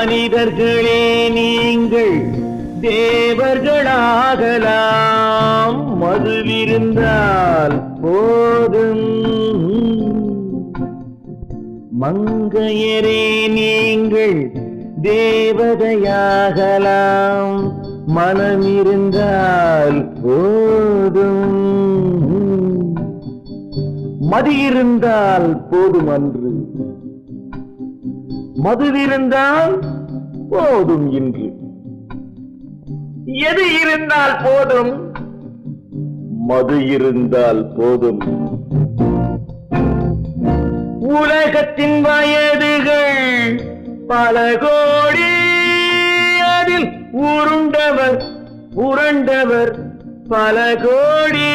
மனிதர்களே நீங்கள் தேவர்களாகலாம், மதுவிருந்தால் போதும். மங்கையரே நீங்கள் தேவதையாகலாம், மனமிருந்தால் போதும். மதியிருந்தால் போதும் அன்று, மதுவிருந்தால் போதும் இன்று. எது இருந்தால் போதும்? மது இருந்தால் போதும். உலகத்தின் வயதுகள் பல கோடி, அதில் உருண்டவர் புரண்டவர் பல கோடி.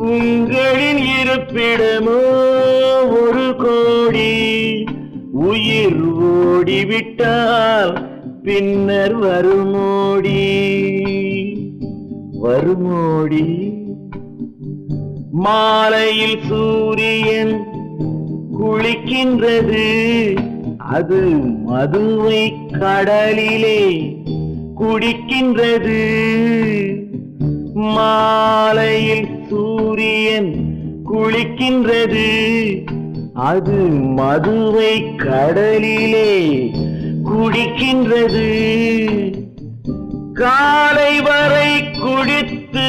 உங்களின் இருப்பிடமோ ஒரு கோடி. உயிர் ஓடிவிட்டால் பின்னர் வருமோடி, வருமோடி. மாலையில் சூரியன் குளிக்கின்றது, அது மதுவை கடலிலே குடிக்கின்றது. மாலையில் சூரியன் குளிக்கின்றது, அது மதுவை கடலிலே குடிக்கின்றது. காலை வரை குடித்து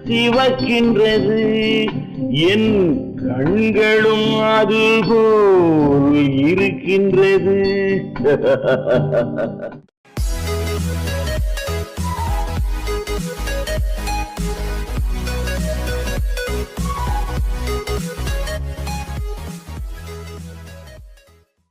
சிவக்கின்றது, என் கண்களும் அதுபோல் இருக்கின்றது.